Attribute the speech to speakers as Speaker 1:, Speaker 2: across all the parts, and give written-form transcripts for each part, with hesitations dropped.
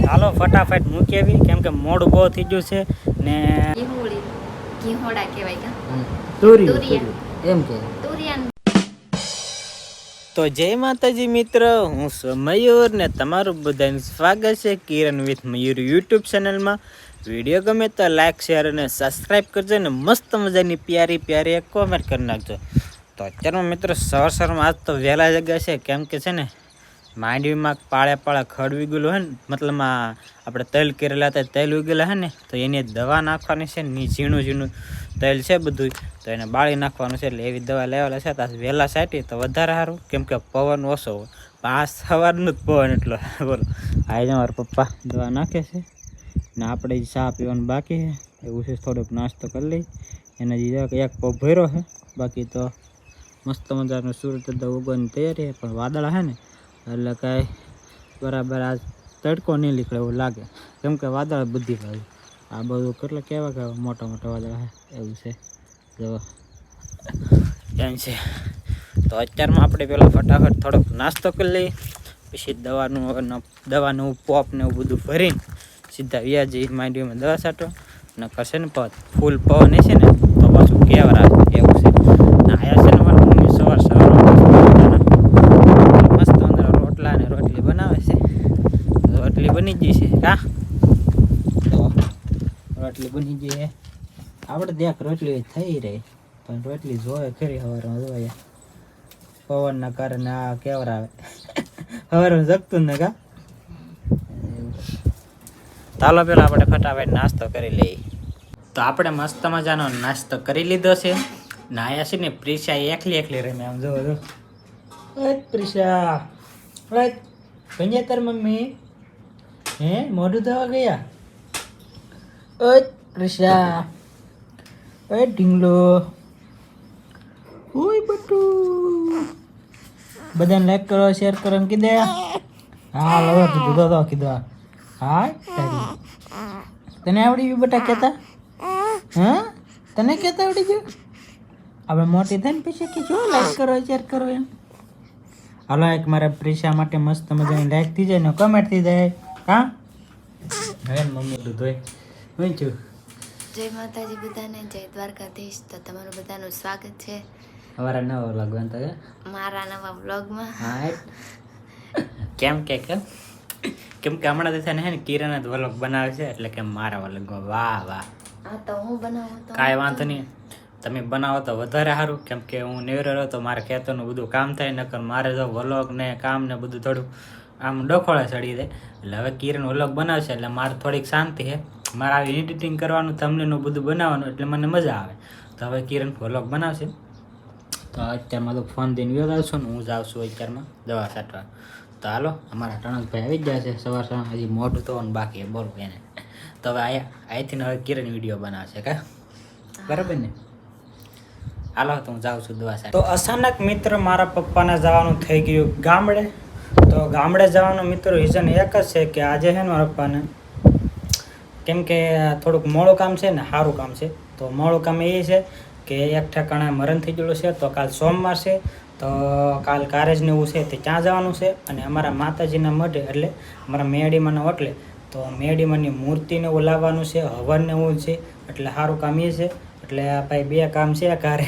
Speaker 1: હાલો ફટાફટ મૂકી આવી કેમ કે મોડું બહુ થઈ ગયું છે ને
Speaker 2: ઘીહોડા કહેવાય કા
Speaker 1: તુરિયા એમ કે
Speaker 2: તુરિયા.
Speaker 1: તો જય માતાજી મિત્ર, હું છું મયુર ને તમારું બધાનું સ્વાગત છે કિરણ વિથ મયુર યુટ્યુબ ચેનલમાં. વિડીયો ગમે તો લાઈક શેર અને સબસ્ક્રાઈબ કરજો ને મસ્ત મજાની પ્યારી પ્યારી એક કોમેન્ટ કરી નાખજો. તો અત્યારમાં મિત્રો સવારમાં આજ તો વહેલા જગ્યા છે કેમ કે છે ને માંડવીમાં પાળે ખડ વીગેલું હોય ને, મતલબમાં આપણે તેલ કરેલા હતા તેલ ઉગેલા હે ને, તો એની દવા નાખવાની છે ને, ઝીણું ઝીણું તેલ છે બધું, તો એને બાળી નાખવાનું છે. એટલે એવી દવા લેવાલા છે. તો વહેલા સાટી તો વધારે સારું કેમ કે પવન ઓછો હોય. આ સવારનું જ પવન એટલો બોલો. આજે મારા પપ્પા દવા નાખે છે ને આપણે ચા પીવાનું બાકી છે એવું છે. થોડોક નાસ્તો કરી લઈ એના જે એક પગ ભર્યો છે, બાકી તો મસ્ત મજાનું સૂરજ ઉગવાની તૈયારી છે. પણ વાદળા છે ને એટલે કાંઈ બરાબર આ તડકો નહીં નીકળે એવું લાગે કેમ કે વાદળ બધી ભાઈ આ બધું કેટલા કેવા મોટા મોટા વાદળા છે એવું છે જો એમ છે. તો અત્યારમાં આપણે પેલા ફટાફટ થોડોક નાસ્તો કરી લઈએ, પછી દવાનું પોપ ને એવું બધું ભરીને સીધા વ્યાજી માંડવીમાં દવા છાંટો ને કશે ને ફૂલ પવન છે ને તો પાછું કેવર આવે એવું છે. આયા છે ને મારા મમ્મી સવાર મસ્ત અંદર રોટલા ને રોટલી બનાવે છે. રોટલી બની ગઈ છે કા, તો રોટલી બની ગઈ છે. આપણે દેખ રોટલી થઈ રહી પણ રોટલી જોવે ખરી સવારમાં જોવાય પવનના કારણે આ કેવર આવે સવારમાં જગતું ને કા. ચાલો પેલા આપણે ફટાફટ નાસ્તો કરી લઈએ. તો આપણે મસ્ત મજાનો નાસ્તો કરી લીધો છે ને આયા છે ને પ્રિશા એકલી રમે આમ જોવો પ્રિશા કઈ તાર મમ્મી હે મોઢું ધોવા ગયા. પ્રિશા ઢીંગલો ઓય બટુ બધાને લાઈક કરો શેર કરો ને કીધે. હા લવ કીધું તો કીધું હા તને આવડી ગયું બેટા કહેતા? હા તને કહેતા આવડી ગયું? આપણે મોટી થઈને પછી કીધું લાઈક કરો શેર કરો એમ. હાલો એક મારા પ્રિશા માટે મસ્ત મજાની લાઈક થઈ જાય ને કમેન્ટ થઈ જાય. હા હવે મમ્મી દૂધ હોય હું છું.
Speaker 2: જય માતાજી બધાને, જય દ્વારકાધીશ. તો તમારું બધાનું સ્વાગત છે
Speaker 1: અમારા નવા વ્લોગમાં. તો
Speaker 2: મારા નવા વ્લોગમાં.
Speaker 1: હા કેમ કે હમણાં તો છે ને કિરણ જ વ્લોગ બનાવે છે એટલે કે મારા વ્લોગમાં. વાહ વાહ.
Speaker 2: હા તો હું બનાવું તો
Speaker 1: કાંઈ વાંધો નહીં, તમે બનાવો તો વધારે સારું કેમ કે હું નેવરો રહ્યો તો મારે ખેતરનું બધું કામ થાય, નકર મારે જો વ્લોગ ને કામ ને બધું થોડું આમ ડખોળે ચડી જાય. એટલે હવે કિરણ વ્લોગ બનાવશે એટલે મારે થોડીક શાંતિ છે. મારે આવી એડિટિંગ કરવાનું થંબનેલનું બધું બનાવવાનું એટલે મને મજા આવે. તો હવે કિરણ વ્લોગ બનાવશે. તો અત્યારમાં તો ફોન દઈને વ્યવ આવશું ને હું જ આવશું અત્યારમાં દવા છાંટવા. તો હાલો અમારા ટણકભાઈ આવી ગયા છે સવાર હજી મોઢું તો બાકી બોલો એને. તો હવે અહીંથી હવે કિરણ વિડીયો બનાવશે કા બરાબર ને. હાલો તો હું જાઉં છું દવા છાંટવા. તો અચાનક મિત્ર મારા પપ્પાને જવાનું થઈ ગયું ગામડે. તો ગામડે જવાનું મિત્રો રીઝન એક જ છે કે આજે છે ને મારા પપ્પાને કેમ કે થોડુંક મોડું કામ છે ને સારું કામ છે. તો મોડું કામ એ છે કે એક ઠેકાણે મરણ થઈ ગયેલું છે. તો કાલ સોમવાર છે તો કાલ કારેજ ને એવું છે તે ત્યાં જવાનું છે. અને અમારા માતાજીના મઢે એટલે અમારા મેડીમાંના ઓટલે તો મેડીમાંની મૂર્તિને એવું લાવવાનું છે, હવનને એવું છે. એટલે સારું કામ એ છે. એટલે ભાઈ બે કામ છે કારે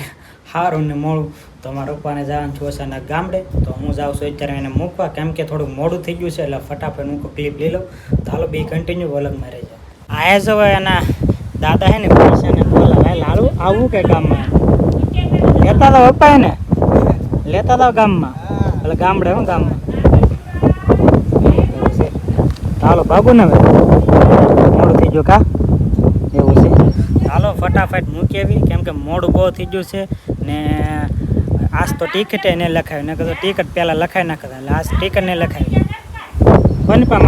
Speaker 1: સારું ને મોડું. તો મારા પપ્પાને જવાનું છું અચાનક ગામડે. તો હું જાઉં છું અત્યારે એને મૂકવા કેમ કે થોડુંક મોડું થઈ ગયું છે એટલે ફટાફટ હું ક્લિપ લઈ લઉં. તો હાલો બે કન્ટિન્યુ વલગમાં રહી જાય. આયા છો એના દાદા હે ને પૈસાને બોલા ભાઈ લાડુ આવું કે ગામમાં લેતા હતા પપ્પા ને લેતા હતા ગામમાં એટલે ગામડે હું ગામમાં ચાલો બાબુ ને મોડું થઈ ગયું કા એવું છે. ચાલો ફટાફટ મૂકી આવી કેમ કે મોડું બહુ થઈ ગયું છે ને આજ તો ટિકિટે નહીં લખાવી ને કીધું ટિકિટ પહેલાં લખાવી નાખતા એટલે આજ ટિકિટ નહીં લખાવી. કોને પા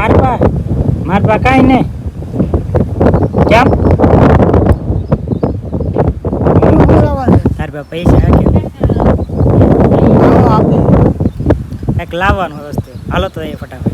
Speaker 1: મારપા કાંઈ નહીં કેમ તાર પૈસા એક લાવવાનું વસ્તુ. હાલો તો એ ફટાફટ.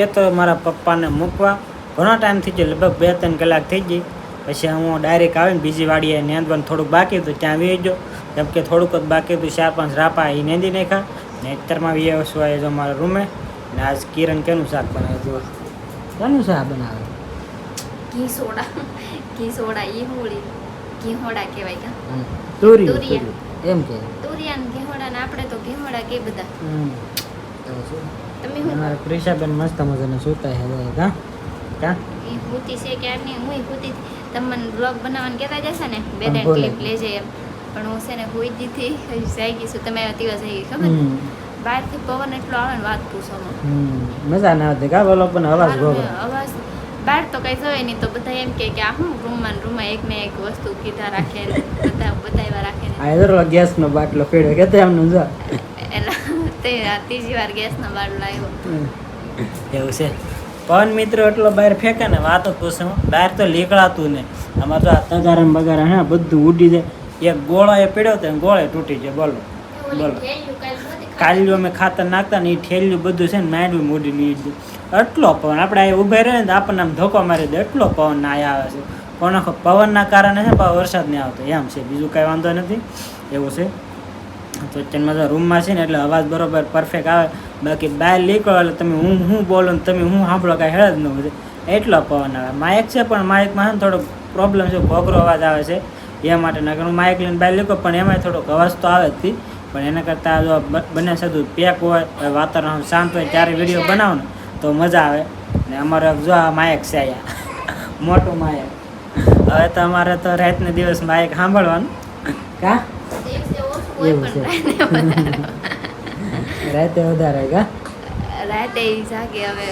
Speaker 1: એ તો મારા પપ્પાને મૂકવા ઘણો ટાઈમ થઈ ગયો, લગભગ 2-3 કલાક થઈ ગઈ. પછી હું ડાયરેક્ટ આવીને બીજી વાડીએ નેંદવાનું થોડુંક બાકી હતું ત્યાં વી ગયો, કેમ કે થોડુંક જ બાકી હતું, 4-5 રાપા એ નેંદી નાખ્યા ને અત્યારમાં વી આવ્યો છું જો મારા રૂમે. ને આજ કિરણ કેનું શાક બનાવ્યું? કેનું શાક બનાવે?
Speaker 2: ઘી સોડા એ હોળી ઘીહોડા કહેવાય કા
Speaker 1: તુરિયા એમ કે
Speaker 2: તુરિયા ને ઘીહોડા ને આપણે તો ઘીહોડા કે બધા. તમે હું
Speaker 1: મારા પ્રિશાબેન મસ્ત મજાને સૂતા છે કા કા
Speaker 2: એ હોતી છે કે આની હું હોતી તમને બ્લોગ બનાવવાનું કહેતા જશે ને 2-3 ક્લિપ લેજે એમ, પણ હું છે ને હોઈ દીધી જાય ગઈ છું. તમે દિવસ આવી ખબર બહારથી પવન એટલો આવે ને વાત પૂછો
Speaker 1: મજા ના આવતી કા બોલો પણ અવાજ ગોગો
Speaker 2: અવાજ બહાર તો કઈ જોઈ નહીં તો બધા એમ કે આ હું રૂમમાં એક ને એક વસ્તુ કીધા રાખે બધા રાખે ને
Speaker 1: આ જરો ગેસનો બાટલો ફેડ્યો કે તે આમનું જા
Speaker 2: એલા તે ત્રીજી વાર ગેસનો બાટલો આવ્યો
Speaker 1: એવું છે. પવન મિત્રો એટલો બહાર ફેંકે ને વાત જ પૂછો, બહાર તો નીકળાતું ને. આમાં તો આ તગારા બગારા હે બધું ઉડી જાય. એક ગોળો એ પીડ્યો તો ગોળે તૂટી જાય. બોલો કાલ્યું અમે ખાતર નાખતા ને એ ઠેલ્યું બધું છે ને માંડવી મૂડી લીધું. એટલો પવન આપણે અહીં ઊભા રહે ને તો આપણને આમ ધોકો મારી દે, એટલો પવન ના આવે છે. પણ આખો પવનના કારણે છે વરસાદ નહીં આવતો એમ છે, બીજું કાંઈ વાંધો નથી. એવું છે તો અત્યારમાં તો રૂમમાં છે ને એટલે અવાજ બરોબર પરફેક્ટ આવે. બાકી બહાર નીકળો એટલે તમે હું બોલો ને તમે હું સાંભળો કાંઈ હેળ જ ન બધે, એટલો પવન આવે. માઇક છે પણ માઇકમાં છે ને થોડોક પ્રોબ્લેમ છે, ઘોઘરો અવાજ આવે છે એ માટે. નકર હું માઇક લઈને બહાર નીકળો પણ એમાંય થોડોક અવાજ તો આવે જ હતી. પણ એના કરતાં જો બંને સાદું પેક હોય, વાતાવરણ શાંત હોય ત્યારે વિડીયો બનાવો ને તો મજા આવે. ને અમારે જો આ માયક છે અહીંયા મોટું માયક. હવે તો અમારે તો રાતને દિવસ માયક સાંભળવાનું કા એવું છે. રાતે વધારે કા
Speaker 2: રાતે જાગે હવે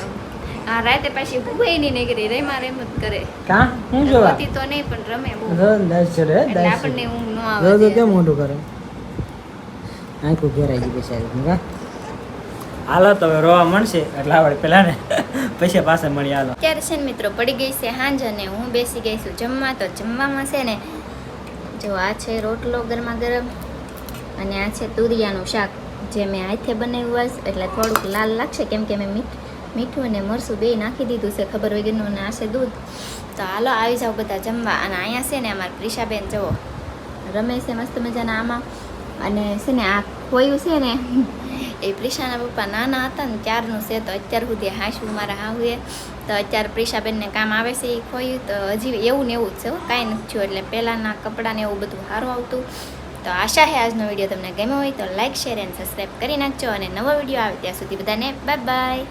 Speaker 2: આ રાતે પાછી ભૂઈ નહીં નીકળી રેમાં રેમ જ કરે
Speaker 1: કા હું જોવા
Speaker 2: હોતી તો નહીં પણ રમે બહુ
Speaker 1: રોજ 10 રે
Speaker 2: એટલે
Speaker 1: 10
Speaker 2: આપણને ઊંઘ ન
Speaker 1: રોજ
Speaker 2: આવે
Speaker 1: કેમ મોટું કરે આંખો ઘેરાઈ ગઈ બેસાડી કા. હાલો તો હવે રોવા મળશે એટલે આપણે પેલા ને પછી પાછા મળી. હાલો
Speaker 2: અત્યારે છે ને મિત્રો પડી ગઈ છે સાંજ અને હું બેસી ગઈ છું જમવા. તો જમવામાં છે ને જો આ છે રોટલો ગરમા ગરમ અને આ છે તુરિયાનું શાક જે મેં હાથે બનાવ્યું હોય એટલે થોડુંક લાલ લાગશે કેમ કે મેં મીઠું અને મરચું બે નાખી દીધું છે ખબર વગરનું. અને આ છે દૂધ. તો હાલો આવી જાઓ બધા જમવા. અને અહીંયા છે ને અમારા પ્રિશાબેન જુઓ રમે છે મસ્ત મજાના આમાં. અને છે ને આ ખોયું છે ને એ પ્રિશાના પપ્પા નાના હતા ને ત્યારનું છે, તો અત્યાર સુધી હાંસવું મારા હાહુએ. તો અત્યારે પ્રિશાબેનને કામ આવે છે એ ખોયું. તો હજી એવું ને એવું જ છે, કાંઈ નથી થયું. એટલે પહેલાંના કપડાને એવું બધું સારું આવતું. તો આશા છે આજનો વિડીયો તમને ગમ્યો હોય તો લાઇક શેર એન્ડ સબસ્ક્રાઈબ કરી નાખજો. અને નવો વિડીયો આવે ત્યાં સુધી બધાને બાય બાય.